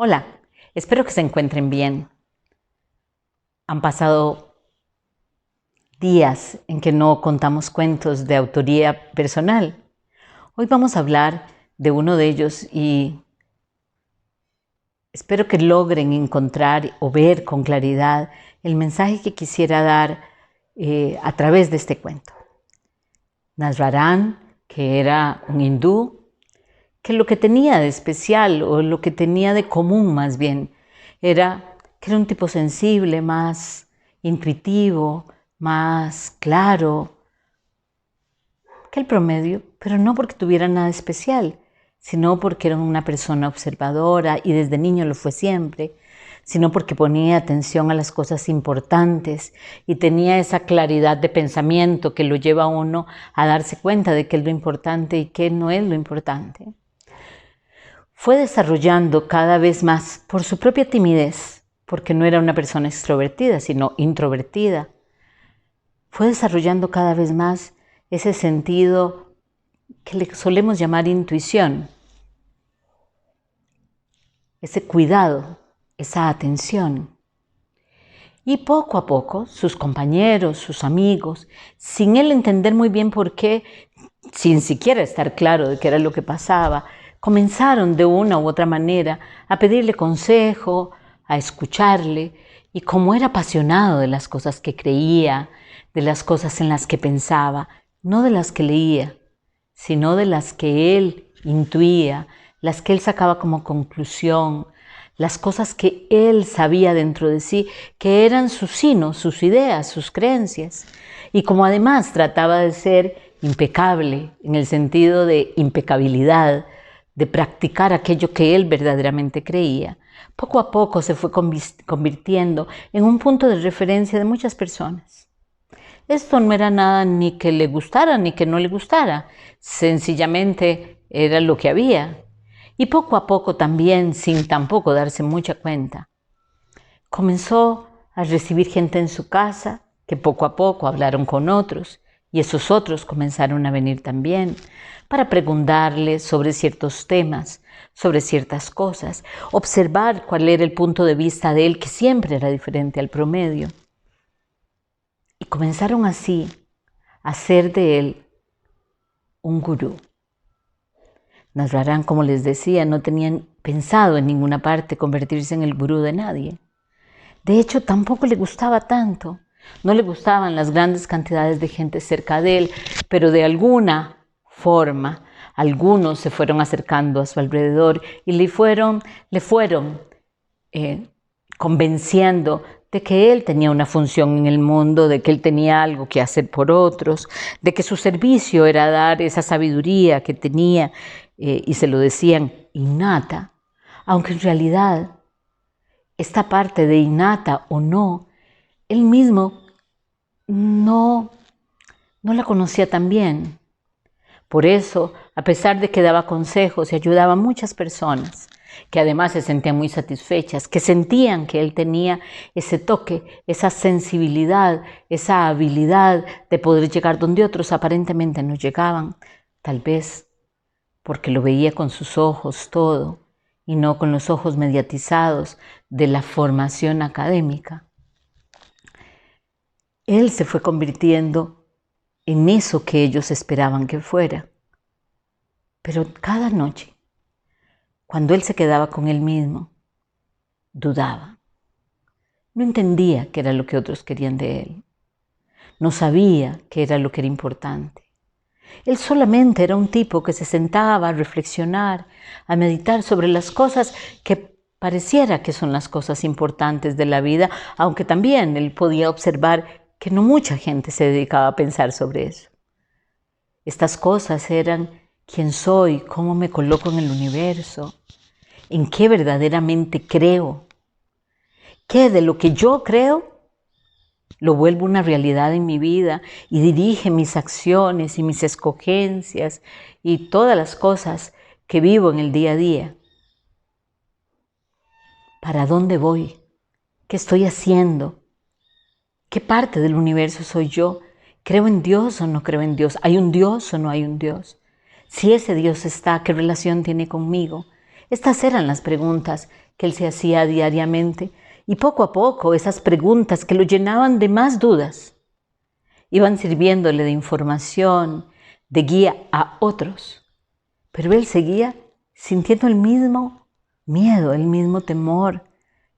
Hola, espero que se encuentren bien. Han pasado días en que no contamos cuentos de autoría personal. Hoy vamos a hablar de uno de ellos y espero que logren encontrar o ver con claridad el mensaje que quisiera dar a través de este cuento. Nasrarán, que era un hindú, que lo que tenía de especial o lo que tenía de común más bien era que era un tipo sensible, más intuitivo, más claro que el promedio, pero no porque tuviera nada especial, sino porque era una persona observadora y desde niño lo fue siempre, sino porque ponía atención a las cosas importantes y tenía esa claridad de pensamiento que lo lleva a uno a darse cuenta de qué es lo importante y qué no es lo importante. Fue desarrollando cada vez más por su propia timidez, porque no era una persona extrovertida, sino introvertida. Fue desarrollando cada vez más ese sentido que le solemos llamar intuición, ese cuidado, esa atención. Y poco a poco, sus compañeros, sus amigos, sin él entender muy bien por qué, sin siquiera estar claro de qué era lo que pasaba, comenzaron de una u otra manera a pedirle consejo, a escucharle, y como era apasionado de las cosas que creía, de las cosas en las que pensaba, no de las que leía, sino de las que él intuía, las que él sacaba como conclusión, las cosas que él sabía dentro de sí, que eran sus sinos, sus ideas, sus creencias. Y como además trataba de ser impecable, en el sentido de impecabilidad, de practicar aquello que él verdaderamente creía, poco a poco se fue convirtiendo en un punto de referencia de muchas personas. Esto no era nada ni que le gustara ni que no le gustara, sencillamente era lo que había. Y poco a poco también, sin tampoco darse mucha cuenta, comenzó a recibir gente en su casa que poco a poco hablaron con otros y esos otros comenzaron a venir también para preguntarle sobre ciertos temas, sobre ciertas cosas, observar cuál era el punto de vista de él que siempre era diferente al promedio. Y comenzaron así a hacer de él un gurú. Nasrarán, como les decía, no tenían pensado en ninguna parte convertirse en el gurú de nadie. De hecho, tampoco le gustaba tanto. No le gustaban las grandes cantidades de gente cerca de él, pero de alguna forma, algunos se fueron acercando a su alrededor y le fueron convenciendo de que él tenía una función en el mundo, de que él tenía algo que hacer por otros, de que su servicio era dar esa sabiduría que tenía, y se lo decían innata, aunque en realidad esta parte de innata o no, él mismo no la conocía tan bien. Por eso, a pesar de que daba consejos y ayudaba a muchas personas, que además se sentían muy satisfechas, que sentían que él tenía ese toque, esa sensibilidad, esa habilidad de poder llegar donde otros aparentemente no llegaban, tal vez porque lo veía con sus ojos todo y no con los ojos mediatizados de la formación académica. Él se fue convirtiendo en eso que ellos esperaban que fuera. Pero cada noche, cuando él se quedaba con él mismo, dudaba. No entendía qué era lo que otros querían de él. No sabía qué era lo que era importante. Él solamente era un tipo que se sentaba a reflexionar, a meditar sobre las cosas que pareciera que son las cosas importantes de la vida, aunque también él podía observar que no mucha gente se dedicaba a pensar sobre eso. Estas cosas eran quién soy, cómo me coloco en el universo, en qué verdaderamente creo, qué de lo que yo creo lo vuelvo una realidad en mi vida y dirige mis acciones y mis escogencias y todas las cosas que vivo en el día a día. ¿Para dónde voy? ¿Qué estoy haciendo? ¿Qué parte del universo soy yo? ¿Creo en Dios o no creo en Dios? ¿Hay un Dios o no hay un Dios? Si ese Dios está, ¿qué relación tiene conmigo? Estas eran las preguntas que él se hacía diariamente, y poco a poco esas preguntas que lo llenaban de más dudas iban sirviéndole de información, de guía a otros. Pero él seguía sintiendo el mismo miedo, el mismo temor,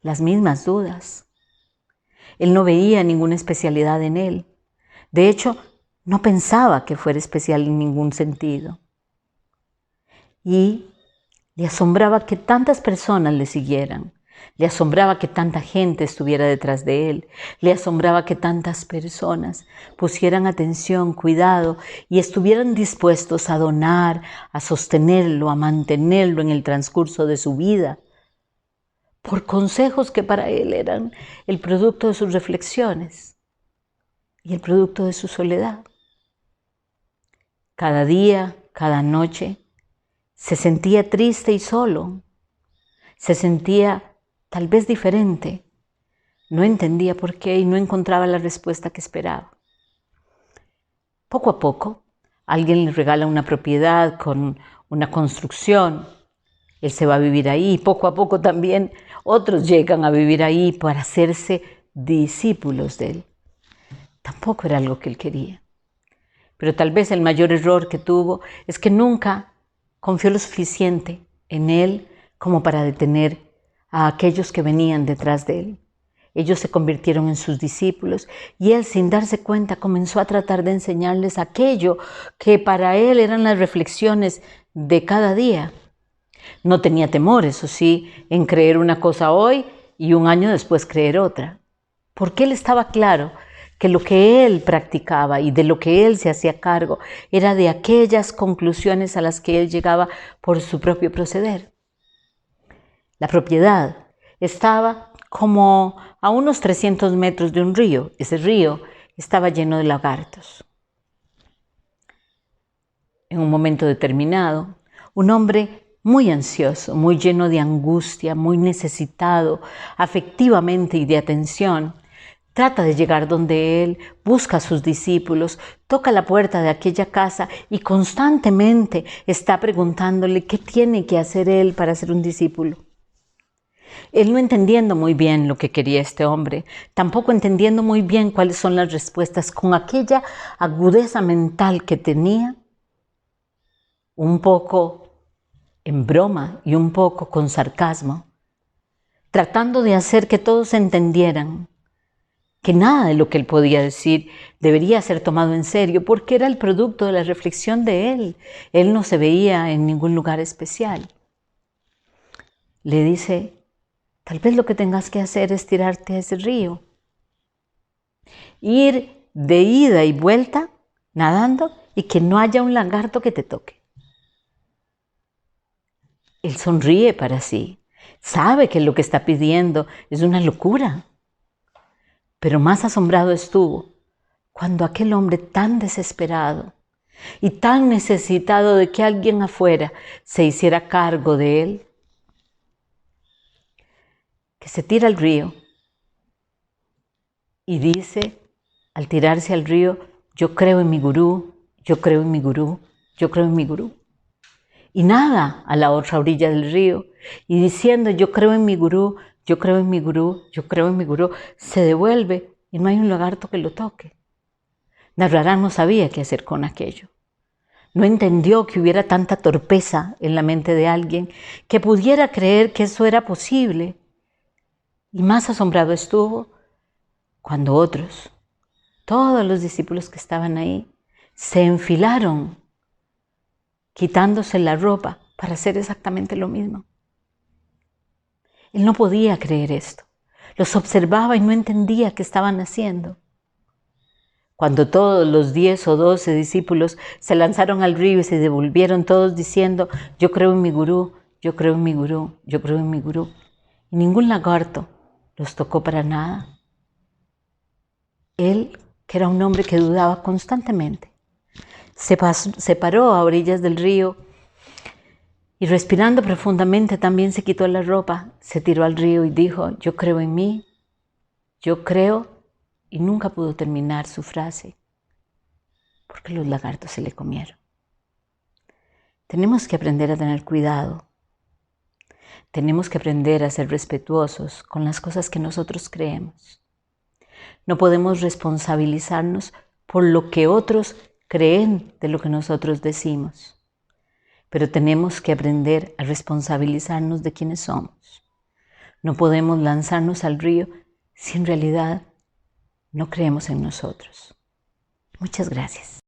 las mismas dudas. Él no veía ninguna especialidad en él. De hecho, no pensaba que fuera especial en ningún sentido. Y le asombraba que tantas personas le siguieran. Le asombraba que tanta gente estuviera detrás de él. Le asombraba que tantas personas pusieran atención, cuidado y estuvieran dispuestos a donar, a sostenerlo, a mantenerlo en el transcurso de su vida, por consejos que para él eran el producto de sus reflexiones y el producto de su soledad. Cada día, cada noche, se sentía triste y solo. Se sentía tal vez diferente. No entendía por qué y no encontraba la respuesta que esperaba. Poco a poco, alguien le regala una propiedad con una construcción. Él se va a vivir ahí. Poco a poco también otros llegan a vivir ahí para hacerse discípulos de él. Tampoco era algo que él quería. Pero tal vez el mayor error que tuvo es que nunca confió lo suficiente en él como para detener a aquellos que venían detrás de él. Ellos se convirtieron en sus discípulos y él, sin darse cuenta, comenzó a tratar de enseñarles aquello que para él eran las reflexiones de cada día. No tenía temor, eso sí, en creer una cosa hoy y un año después creer otra, porque él estaba claro que lo que él practicaba y de lo que él se hacía cargo era de aquellas conclusiones a las que él llegaba por su propio proceder. La propiedad estaba como a unos 300 metros de un río. Ese río estaba lleno de lagartos. En un momento determinado, un hombre muy ansioso, muy lleno de angustia, muy necesitado afectivamente y de atención, trata de llegar donde él, busca a sus discípulos, toca la puerta de aquella casa y constantemente está preguntándole qué tiene que hacer él para ser un discípulo. Él no entendiendo muy bien lo que quería este hombre, tampoco entendiendo muy bien cuáles son las respuestas, con aquella agudeza mental que tenía, un poco en broma y un poco con sarcasmo, tratando de hacer que todos entendieran que nada de lo que él podía decir debería ser tomado en serio, porque era el producto de la reflexión de él. Él no se veía en ningún lugar especial. Le dice: tal vez lo que tengas que hacer es tirarte a ese río, ir de ida y vuelta nadando y que no haya un lagarto que te toque. Él sonríe para sí, sabe que lo que está pidiendo es una locura, pero más asombrado estuvo cuando aquel hombre tan desesperado y tan necesitado de que alguien afuera se hiciera cargo de él, que se tira al río y dice, al tirarse al río: yo creo en mi gurú, yo creo en mi gurú, yo creo en mi gurú. Y nada a la otra orilla del río y diciendo: yo creo en mi gurú, yo creo en mi gurú, yo creo en mi gurú, se devuelve y no hay un lagarto que lo toque. Navrarán no sabía qué hacer con aquello. No entendió que hubiera tanta torpeza en la mente de alguien que pudiera creer que eso era posible. Y más asombrado estuvo cuando otros, todos los discípulos que estaban ahí, se enfilaron quitándose la ropa para hacer exactamente lo mismo. Él no podía creer esto. Los observaba y no entendía qué estaban haciendo. Cuando todos los 10 o 12 discípulos se lanzaron al río y se devolvieron todos diciendo: yo creo en mi gurú, yo creo en mi gurú, yo creo en mi gurú, y ningún lagarto los tocó para nada. Él, que era un hombre que dudaba constantemente, se paró a orillas del río y, respirando profundamente, también se quitó la ropa, se tiró al río y dijo: yo creo en mí, yo creo. Y nunca pudo terminar su frase porque los lagartos se le comieron. Tenemos que aprender a tener cuidado Tenemos que aprender a ser respetuosos con las cosas que nosotros creemos. No podemos responsabilizarnos por lo que otros creen de lo que nosotros decimos, pero tenemos que aprender a responsabilizarnos de quiénes somos. No podemos lanzarnos al río si en realidad no creemos en nosotros. Muchas gracias.